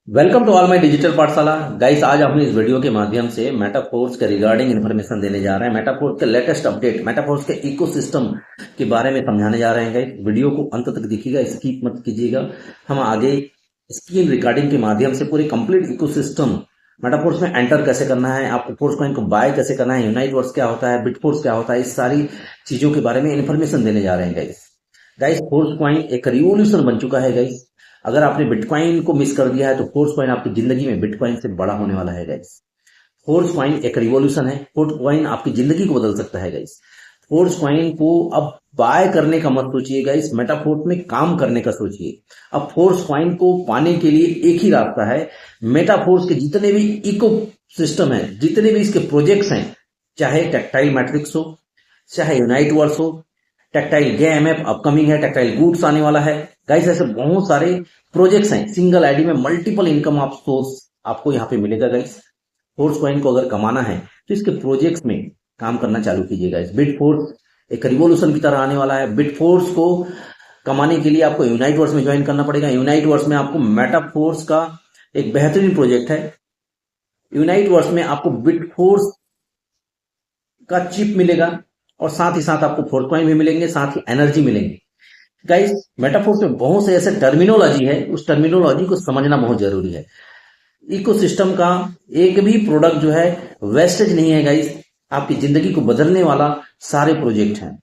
Welcome to all my digital Pathshala guys. आज हम इस वीडियो के माध्यम से मेटाफोर्स के रिगार्डिंग इन्फॉर्मेशन देने जा रहे हैं। मेटाफोर्स के लेटेस्ट अपडेट, मेटाफोर्स के इकोसिस्टम के बारे में समझाने जा रहे हैं गाइस। वीडियो को अंत तक देखिएगा, स्किप मत कीजिएगा। हम आगे स्क्रीन रिकॉर्डिंग के माध्यम से पूरे कंप्लीट इकोसिस्टम मेटाफोर्स में एंटर कैसे करना है, आपको फोर्स कॉइन को बाय कैसे करना है, यूनाइट वर्स क्या होता है, बिटफोर्स क्या होता है, इस सारी चीजों के बारे में इन्फॉर्मेशन देने जा रहे हैं गाइस। गाइस फोर्स कॉइन एक रिवॉल्यूशन बन चुका है गाइस। अगर आपने बिटकॉइन को मिस कर दिया है तो फोर्स कॉइन आपकी जिंदगी में बिटकॉइन से बड़ा होने वाला है गाइस। फोर्स कॉइन एक रिवॉल्यूशन है। फोर्स कॉइन आपकी जिंदगी को बदल सकता है गाइस। फोर्स कॉइन को अब बाय करने का मत सोचिए गाइस, मेटाफोर्स में काम करने का सोचिए। अब फोर्स कॉइन को पाने के लिए एक ही रास्ता है। मेटाफोर्स के जितने भी इको सिस्टम है, जितने भी इसके प्रोजेक्ट्स हैं, चाहे टेक्टाइल मैट्रिक्स हो, चाहे यूनाइट वर्स हो, टेक्टाइल गेम ऐप अपकमिंग है, टेक्टाइल गुड्स आने वाला है गाइस। ऐसे बहुत सारे प्रोजेक्ट्स हैं। सिंगल आईडी में मल्टीपल इनकम आप सोर्स आपको यहाँ पे मिलेगा गाइस। फोर्स कॉइन को अगर कमाना है तो इसके प्रोजेक्ट्स में काम करना चालू कीजिए गाइस। बिटफोर्स एक रिवॉल्यूशन की तरह आने वाला है। बिटफोर्स को कमाने के लिए आपको यूनाइट वर्स में ज्वाइन करना पड़ेगा। यूनाइट वर्स में आपको मेटाफोर्स का एक बेहतरीन प्रोजेक्ट है। यूनाइट वर्स में आपको बिटफोर्स का चिप मिलेगा और साथ ही साथ आपको फोर्स कॉइन भी मिलेंगे, साथ ही एनर्जी मिलेंगे गाइस। मेटाफोर्स में बहुत से ऐसे टर्मिनोलॉजी है, उस टर्मिनोलॉजी को समझना बहुत जरूरी है। इकोसिस्टम का एक भी प्रोडक्ट जो है वेस्टेज नहीं है गाइस। आपकी जिंदगी को बदलने वाला सारे प्रोजेक्ट हैं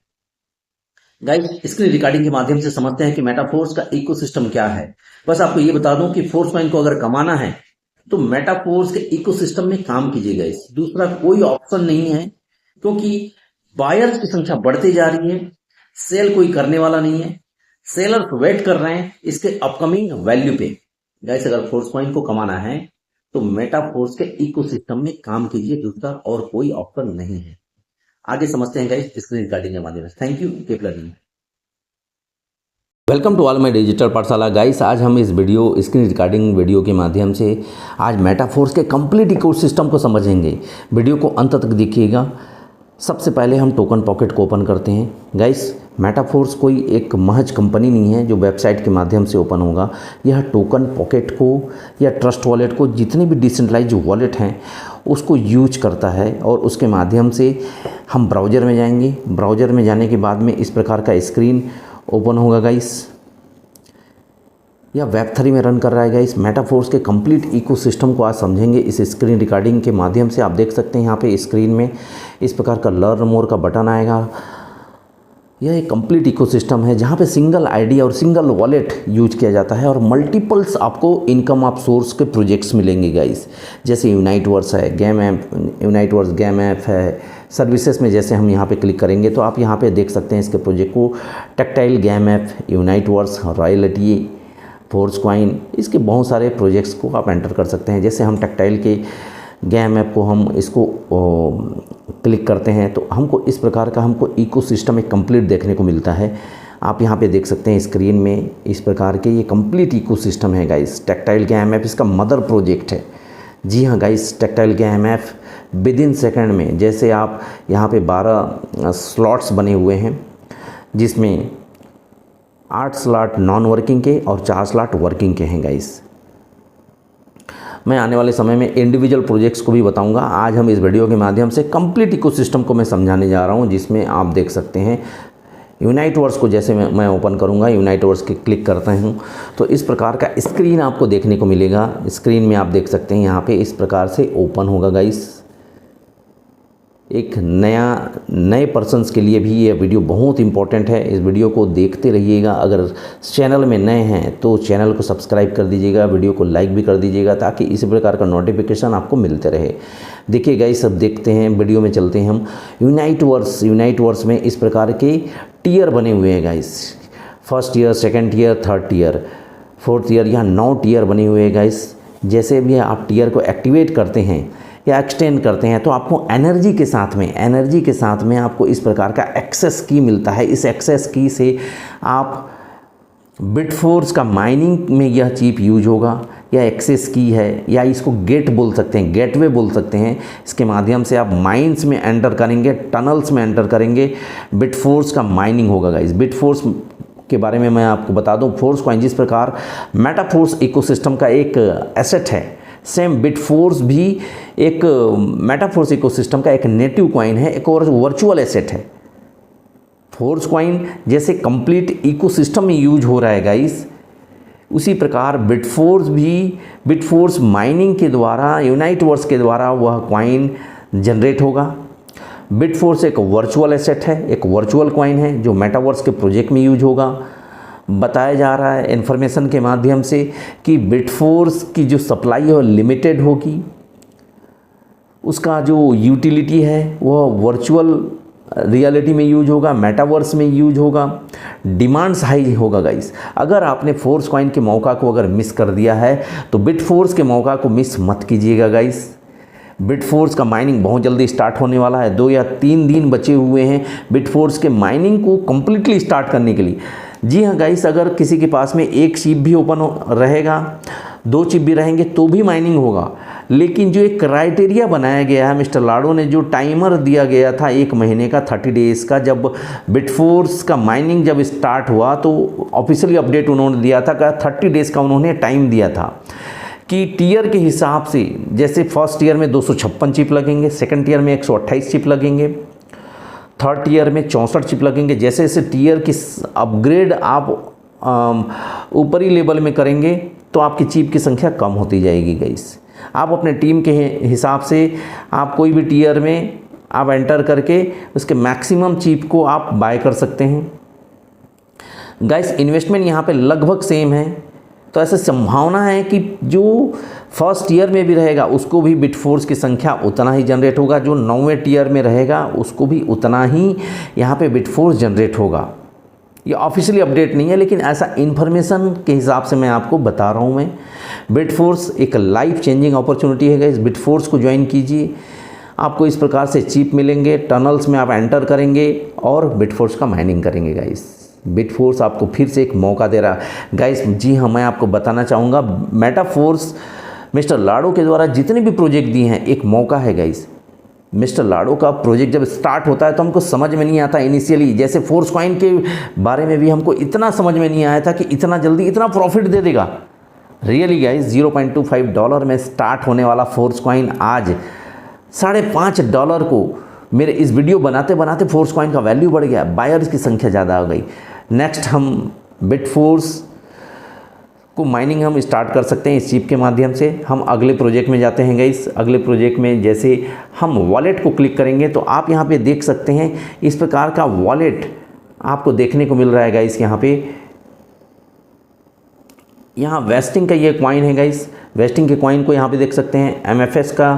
गाइस। स्क्रीन रिकॉर्डिंग के माध्यम से समझते हैं कि मेटाफोर्स का इकोसिस्टम क्या है। बस आपको ये बता दूं कि फोर्स कॉइन को अगर कमाना है तो मेटाफोर्स के इकोसिस्टम में काम कीजिए गाइस। दूसरा कोई ऑप्शन नहीं है, क्योंकि बायर्स की संख्या बढ़ती जा रही है, सेल कोई करने वाला नहीं है। सेलर्स वेट कर रहे हैं इसके अपकमिंग वैल्यू पे। गाइस अगर फोर्स कॉइन को कमाना है तो मेटाफोर्स के इकोसिस्टम में काम कीजिए, दूसरा और कोई ऑप्शन नहीं है। आगे समझते हैं गाइस स्क्रीन रिकॉर्डिंग के माध्यम से। Thank you, keep learning. Welcome to all my digital Pathshala guys. आज हम इस वीडियो स्क्रीन रिकॉर्डिंग वीडियो के माध्यम से आज मेटाफोर्स के कंप्लीट इकोसिस्टम को समझेंगे। वीडियो को अंत तक देखिएगा। सबसे पहले हम टोकन पॉकेट को ओपन करते हैं गाइस। मेटाफोर्स कोई एक महज कंपनी नहीं है जो वेबसाइट के माध्यम से ओपन होगा। यह टोकन पॉकेट को या ट्रस्ट वॉलेट को, जितने भी डिसेंट्रलाइज वॉलेट हैं उसको यूज करता है और उसके माध्यम से हम ब्राउज़र में जाएंगे। ब्राउज़र में जाने के बाद में इस प्रकार का स्क्रीन ओपन होगा गाइस। या वेब3 में रन कर रहा है गाइस। मेटाफोर्स के कंप्लीट इकोसिस्टम को आज समझेंगे इस स्क्रीन रिकॉर्डिंग के माध्यम से। आप देख सकते हैं यहाँ पे स्क्रीन में इस प्रकार का लर्न मोर का बटन आएगा। यह एक कंप्लीट इकोसिस्टम है जहाँ पे सिंगल आईडी और सिंगल वॉलेट यूज किया जाता है और मल्टीपल्स आपको इनकम ऑफ सोर्स के प्रोजेक्ट्स मिलेंगे गाइस। जैसे यूनाइट वर्स है, game app, Uniteverse game app है। सर्विसेज में जैसे हम यहाँ पे क्लिक करेंगे तो आप यहाँ पे देख सकते हैं इसके प्रोजेक्ट को। Tactile game app, Uniteverse, royalty, force coin, इसके बहुत सारे प्रोजेक्ट्स को आप एंटर कर सकते हैं। जैसे हम टेक्टाइल के गेम ऐप को हम इसको क्लिक करते हैं तो हमको इस प्रकार का इकोसिस्टम एक कंप्लीट देखने को मिलता है। आप यहाँ पे देख सकते हैं स्क्रीन में इस प्रकार के ये कंप्लीट इकोसिस्टम है गाइस। टेक्टाइल गेम ऐप इसका मदर प्रोजेक्ट है। जी हाँ guys, tactile game app with in second में, जैसे आप यहाँ पे 12 स्लॉट्स बने हुए हैं जिसमें 8 स्लॉट नॉन वर्किंग के और 4 स्लॉट वर्किंग के हैं गाइस। मैं आने वाले समय में इंडिविजुअल प्रोजेक्ट्स को भी बताऊंगा। आज हम इस वीडियो के माध्यम से कंप्लीट इकोसिस्टम को मैं समझाने जा रहा हूं, जिसमें आप देख सकते हैं यूनाइट वर्स को जैसे मैं ओपन करूंगा, यूनाइट वर्स के क्लिक करता हूं तो इस प्रकार का स्क्रीन आपको देखने को मिलेगा। स्क्रीन में आप देख सकते हैं यहाँ पे इस प्रकार से ओपन होगा गाइस। एक नए पर्सन्स के लिए भी ये वीडियो बहुत इंपॉर्टेंट है। इस वीडियो को देखते रहिएगा। अगर चैनल में नए हैं तो चैनल को सब्सक्राइब कर दीजिएगा, वीडियो को लाइक भी कर दीजिएगा ताकि इसी प्रकार का नोटिफिकेशन आपको मिलते रहे। देखिए गाइस, सब देखते हैं, वीडियो में चलते हैं हम। यूनाइट वर्स में इस प्रकार के टियर बने हुए हैं guys. First year, second year, third year, fourth year, यहाँ 9 टियर बने हुए हैं गाइस। जैसे भी आप टियर को एक्टिवेट करते हैं या एक्सटेंड करते हैं तो आपको एनर्जी के साथ में आपको इस प्रकार का एक्सेस की मिलता है। इस एक्सेस की से आप बिटफोर्स का माइनिंग में यह चिप यूज होगा, या एक्सेस की है, या इसको गेट बोल सकते हैं, गेटवे बोल सकते हैं। इसके माध्यम से आप माइंस में एंटर करेंगे, टनल्स में एंटर करेंगे, बिटफोर्स का माइनिंग होगा गाइस। बिटफोर्स के बारे में मैं आपको बता दूं। फोर्स कॉइन जिस प्रकार मेटाफोर्स इकोसिस्टम का एक एसेट है, सेम बिटफोर्स भी एक मेटाफोर्स इकोसिस्टम का एक नेटिव कॉइन है, एक और वर्चुअल एसेट है। फोर्स कॉइन जैसे कंप्लीट इकोसिस्टम में यूज हो रहा है गाइस, उसी प्रकार बिटफोर्स माइनिंग के द्वारा, यूनाइटवर्स के द्वारा वह कॉइन जनरेट होगा। बिटफोर्स एक वर्चुअल एसेट है, एक वर्चुअल कॉइन है जो मेटावर्स के प्रोजेक्ट में यूज होगा। बताया जा रहा है इन्फॉर्मेशन के माध्यम से कि बिटफोर्स की जो सप्लाई है वो लिमिटेड होगी, उसका जो यूटिलिटी है वह वर्चुअल रियलिटी में यूज होगा, मेटावर्स में यूज होगा, डिमांड्स हाई होगा गाइस। अगर आपने फोर्स कॉइन के मौका को अगर मिस कर दिया है तो बिटफोर्स के मौका को मिस मत कीजिएगा गाइस। बिटफोर्स का माइनिंग बहुत जल्दी स्टार्ट होने वाला है, 2 या 3 दिन बचे हुए हैं बिटफोर्स के माइनिंग को कम्प्लीटली स्टार्ट करने के लिए। जी हाँ गाइस, अगर किसी के पास में एक चिप भी ओपन रहेगा, 2 चिप भी रहेंगे तो भी माइनिंग होगा। लेकिन जो एक क्राइटेरिया बनाया गया है, मिस्टर लाडो ने जो टाइमर दिया गया था 1 महीने का, 30 डेज़ का, जब बिटफोर्स का माइनिंग जब स्टार्ट हुआ तो ऑफिशियली अपडेट उन्होंने दिया था कि 30 डेज़ का उन्होंने टाइम दिया था कि टीयर के हिसाब से, जैसे फर्स्ट ईयर में 256 चिप लगेंगे, सेकंड ईयर में 128 चिप लगेंगे, थर्ड ईयर में 64 चिप लगेंगे। जैसे जैसे टीयर की अपग्रेड आप ऊपरी लेवल में करेंगे तो आपकी चिप की संख्या कम होती जाएगी गाइस। आप अपने टीम के हिसाब से आप कोई भी टीयर में आप एंटर करके उसके मैक्सिमम चिप को आप बाय कर सकते हैं गाइस। इन्वेस्टमेंट यहाँ पे लगभग सेम है, तो ऐसे संभावना है कि जो फर्स्ट ईयर में भी रहेगा उसको भी बिटफोर्स की संख्या उतना ही जनरेट होगा, जो 9वें टीयर में रहेगा उसको भी उतना ही यहाँ पे बिटफोर्स जनरेट होगा। ये ऑफिशियली अपडेट नहीं है, लेकिन ऐसा इन्फॉर्मेशन के हिसाब से मैं आपको बता रहा हूँ। मैं बिटफोर्स एक लाइफ चेंजिंग अपॉर्चुनिटी है गाइस। बिटफोर्स को ज्वाइन कीजिए, आपको इस प्रकार से चिप मिलेंगे, टनल्स में आप एंटर करेंगे और बिटफोर्स का माइनिंग करेंगे गाइस। बिटफोर्स आपको फिर से एक मौका दे रहा है गाइस। जी हाँ, मैं आपको बताना चाहूँगा मेटाफोर्स मिस्टर लाडो के द्वारा जितने भी प्रोजेक्ट दिए हैं एक मौका है गाइस। मिस्टर लाडो का प्रोजेक्ट जब स्टार्ट होता है तो हमको समझ में नहीं आता इनिशियली, जैसे फोर्स कॉइन के बारे में भी हमको इतना समझ में नहीं आया था कि इतना जल्दी इतना प्रॉफिट दे देगा। रियली गाइस, $0.25 में स्टार्ट होने वाला फोर्स कॉइन आज $5.5 को, मेरे इस वीडियो बनाते बनाते फोर्स कॉइन का वैल्यू बढ़ गया, बायर्स की संख्या ज़्यादा हो गई। नेक्स्ट हम बिटफोर्स को माइनिंग हम स्टार्ट कर सकते हैं इस चिप के माध्यम से। हम अगले प्रोजेक्ट में जाते हैं गाइस। अगले प्रोजेक्ट में जैसे हम वॉलेट को क्लिक करेंगे तो आप यहाँ पे देख सकते हैं इस प्रकार का वॉलेट आपको देखने को मिल रहा है गाइस। यहाँ वेस्टिंग का ये कॉइन है गाइस। वेस्टिंग के कॉइन को यहाँ पे देख सकते हैं। MFS का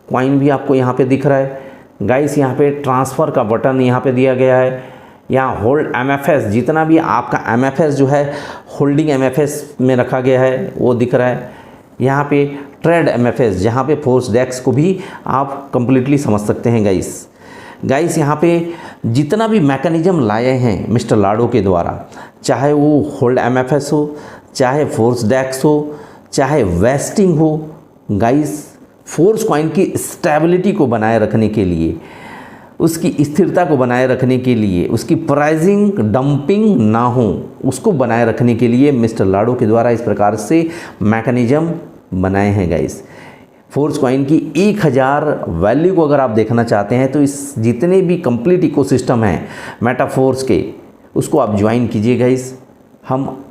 कॉइन भी आपको यहाँ पे दिख रहा है गाइस। यहाँ पे ट्रांसफ़र का बटन यहाँ पे दिया गया है। यहाँ होल्ड MFS, जितना भी आपका MFS जो है होल्डिंग MFS में रखा गया है वो दिख रहा है। यहाँ पे ट्रेड MFS, जहाँ पे फोर्स डेक्स को भी आप कंप्लीटली समझ सकते हैं गाइस। यहाँ पे जितना भी मैकेनिज्म लाए हैं मिस्टर लाडो के द्वारा, चाहे वो होल्ड MFS हो, चाहे फोर्स डेक्स हो, चाहे वेस्टिंग हो गाइस, फोर्स कॉइन की स्टेबिलिटी को बनाए रखने के लिए, उसकी स्थिरता को बनाए रखने के लिए, उसकी प्राइसिंग डंपिंग ना हो उसको बनाए रखने के लिए मिस्टर लाडो के द्वारा इस प्रकार से मैकेनिज्म बनाए हैं गाइस। फोर्स कॉइन की 1000 वैल्यू को अगर आप देखना चाहते हैं तो इस जितने भी कंप्लीट इकोसिस्टम हैं मेटाफोर्स के, उसको आप ज्वाइन कीजिए गाइस। हम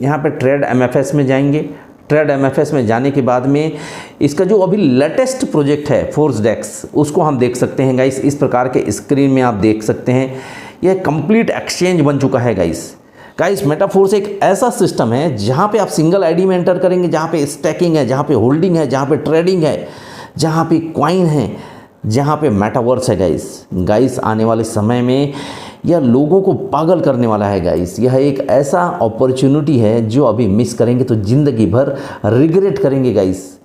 यहाँ पे ट्रेड MFS में जाएंगे। ट्रेड MFS में जाने के बाद में इसका जो अभी लेटेस्ट प्रोजेक्ट है फोर्स डेक्स, उसको हम देख सकते हैं गाइस। इस प्रकार के स्क्रीन में आप देख सकते हैं यह कंप्लीट एक्सचेंज बन चुका है गाइस। मेटाफोर्स एक ऐसा सिस्टम है जहाँ पे आप सिंगल आईडी में एंटर करेंगे, जहाँ पे स्टैकिंग है, जहाँ पे होल्डिंग है, जहाँ पे ट्रेडिंग है, जहाँ पे कॉइन है, जहाँ पे मेटावर्स है गाइस। आने वाले समय में यह लोगों को पागल करने वाला है गाइस। यह एक ऐसा अपॉर्चुनिटी है जो अभी मिस करेंगे तो ज़िंदगी भर रिग्रेट करेंगे गाइस।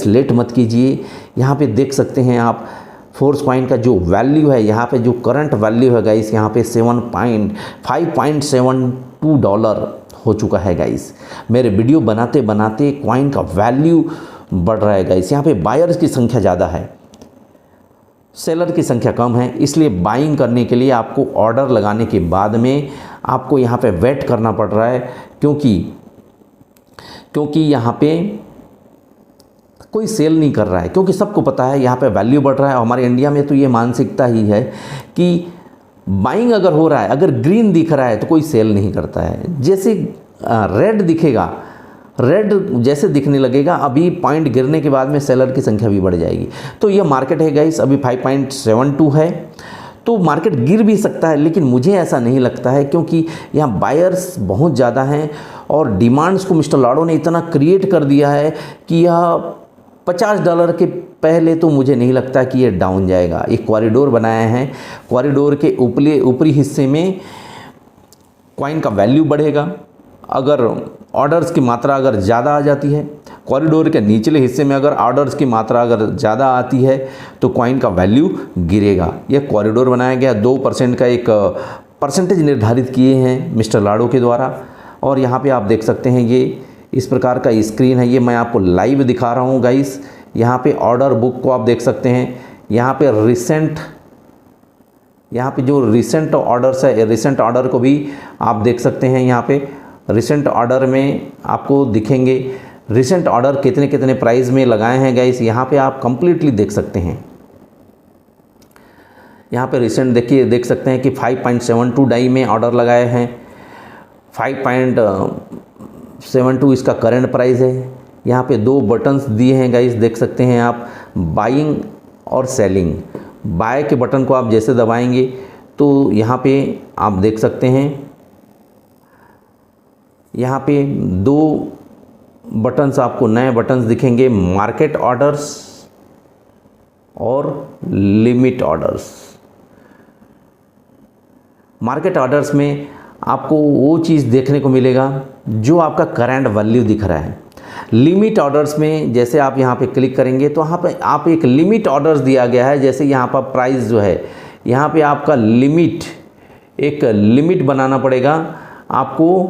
लेट मत कीजिए। यहाँ पे देख सकते हैं आप फोर्स कॉइन का जो वैल्यू है, यहाँ पे जो करंट वैल्यू है गाइस, यहाँ पे $5.72 हो चुका है गाइस। मेरे वीडियो बनाते बनाते कॉइन का वैल्यू बढ़ रहा है गाइस। यहाँ पे बायर्स की संख्या ज़्यादा है, सेलर की संख्या कम है, इसलिए बाइंग करने के लिए आपको ऑर्डर लगाने के बाद में आपको यहाँ पे वेट करना पड़ रहा है, क्योंकि यहाँ पे कोई सेल नहीं कर रहा है, क्योंकि सबको पता है यहाँ पे वैल्यू बढ़ रहा है। और हमारे इंडिया में तो ये मानसिकता ही है कि बाइंग अगर हो रहा है, अगर ग्रीन दिख रहा है तो कोई सेल नहीं करता है। जैसे रेड दिखेगा, रेड जैसे दिखने लगेगा, अभी पॉइंट गिरने के बाद में सेलर की संख्या भी बढ़ जाएगी। तो ये मार्केट है गाइस, अभी 5.72 है, तो मार्केट गिर भी सकता है, लेकिन मुझे ऐसा नहीं लगता है, क्योंकि यहाँ बायर्स बहुत ज़्यादा हैं और डिमांड्स को मिस्टर लाडो ने इतना क्रिएट कर दिया है कि यह $50 के पहले तो मुझे नहीं लगता कि ये डाउन जाएगा। एक कॉरिडोर बनाया है, कॉरिडोर के ऊपरी हिस्से में कॉइन का वैल्यू बढ़ेगा। अगर ऑर्डर्स की मात्रा अगर ज़्यादा आ जाती है, कॉरिडोर के निचले हिस्से में अगर ऑर्डर्स की मात्रा अगर ज़्यादा आती है तो कॉइन का वैल्यू गिरेगा। यह कॉरिडोर बनाया गया, 2% का एक परसेंटेज निर्धारित किए हैं मिस्टर लाडो के द्वारा। और यहाँ पे आप देख सकते हैं, ये इस प्रकार का स्क्रीन है, ये मैं आपको लाइव दिखा रहा हूँ गाइस। यहाँ पे ऑर्डर बुक को आप देख सकते हैं, यहाँ पे जो रिसेंट ऑर्डर्स है, रिसेंट ऑर्डर को भी आप देख सकते हैं। यहाँ पे रिसेंट ऑर्डर में आपको दिखेंगे रिसेंट ऑर्डर कितने कितने प्राइस में लगाए हैं गाइस, यहाँ पे आप कंप्लीटली देख सकते हैं। यहाँ पे रिसेंट देख सकते हैं कि 5.72 डाई में ऑर्डर लगाए हैं, 5.72 इसका करंट प्राइस है। यहाँ पे 2 बटन्स दिए हैं गाइस, देख सकते हैं आप, बाइंग और सेलिंग। बाय के बटन को आप जैसे दबाएंगे तो यहाँ पे आप देख सकते हैं, यहाँ पे 2 बटन्स आपको नए बटन्स दिखेंगे, मार्केट ऑर्डर्स और लिमिट ऑर्डर्स। मार्केट ऑर्डर्स में आपको वो चीज़ देखने को मिलेगा जो आपका करंट वैल्यू दिख रहा है। लिमिट ऑर्डर्स में जैसे आप यहाँ पे क्लिक करेंगे तो यहाँ पे आप एक लिमिट ऑर्डर्स दिया गया है। जैसे यहाँ पर प्राइस जो है, यहाँ पे आपका एक लिमिट बनाना पड़ेगा आपको।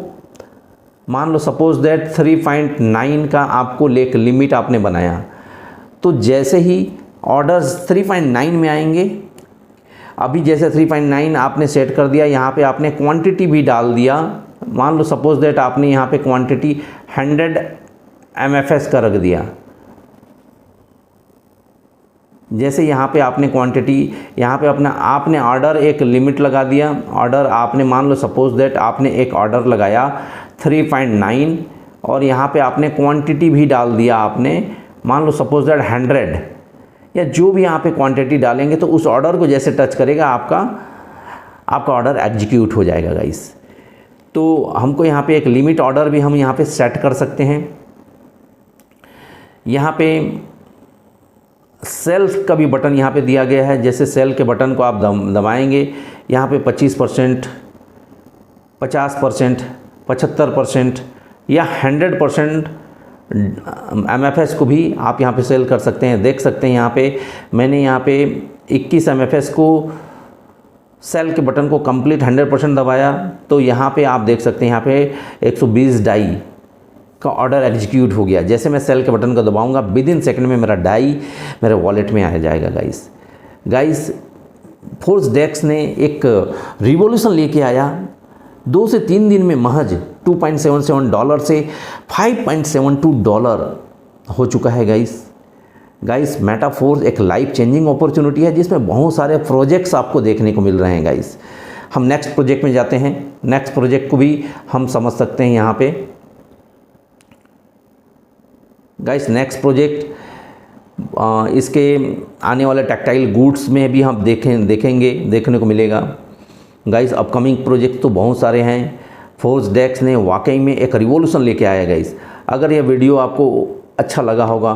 मान लो सपोज दैट 3.9 का आपको एक लिमिट आपने बनाया, तो जैसे ही ऑर्डर्स 3.9 में आएंगे, अभी जैसे 3.9 आपने सेट कर दिया, यहाँ पे आपने क्वांटिटी भी डाल दिया। मान लो सपोज दैट आपने यहाँ पे क्वांटिटी 100 MFS का रख दिया। जैसे यहाँ पे आपने क्वांटिटी, यहाँ पे आपने ऑर्डर एक लिमिट लगा दिया। ऑर्डर आपने मान लो सपोज दैट आपने एक ऑर्डर लगाया 3.9 और यहाँ पे आपने क्वांटिटी भी डाल दिया। आपने मान लो सपोज दैट 100 या जो भी यहाँ पे क्वांटिटी डालेंगे तो उस ऑर्डर को जैसे टच करेगा आपका ऑर्डर एग्जीक्यूट हो जाएगा गाइस। तो हमको यहाँ पे एक लिमिट ऑर्डर भी हम यहाँ पे सेट कर सकते हैं। यहाँ पे सेल का भी बटन यहाँ पे दिया गया है। जैसे सेल के बटन को आप दबाएंगे, यहाँ पे 25%, 50%, 75% या 100% MFS को भी आप यहाँ पे सेल कर सकते हैं। देख सकते हैं यहाँ पे मैंने यहाँ पे 21 MFS को सेल के बटन को कंप्लीट 100% दबाया, तो यहाँ पे आप देख सकते हैं यहाँ पे 120 डाई का ऑर्डर एग्जीक्यूट हो गया। जैसे मैं सेल के बटन को दबाऊंगा, विद इन सेकंड में मेरा डाई मेरे वॉलेट में आ जाएगा गाइस। फोर्सडेक्स ने एक रिवॉल्यूशन लेके आया। 2 से 3 दिन में महज $2.77 से $5.72 हो चुका है गाइस। मेटाफोर्स एक लाइफ चेंजिंग अपॉर्चुनिटी है, जिसमें बहुत सारे प्रोजेक्ट्स आपको देखने को मिल रहे हैं गाइस। हम नेक्स्ट प्रोजेक्ट में जाते हैं। नेक्स्ट प्रोजेक्ट को भी हम समझ सकते हैं यहाँ पे गाइस। नेक्स्ट प्रोजेक्ट इसके आने वाले टेक्सटाइल गुड्स में भी हम देखने को मिलेगा गाइस। अपकमिंग प्रोजेक्ट तो बहुत सारे हैं। फोर्सडेक्स ने वाकई में एक रिवॉल्यूशन लेके आया गाइस। अगर यह वीडियो आपको अच्छा लगा होगा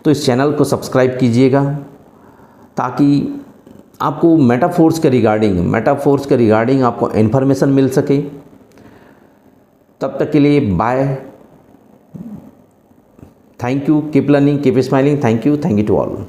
तो इस चैनल को सब्सक्राइब कीजिएगा, ताकि आपको मेटाफोर्स के रिगार्डिंग आपको इन्फॉर्मेशन मिल सके। तब तक के लिए bye, thank you, keep learning, keep smiling, thank you to all.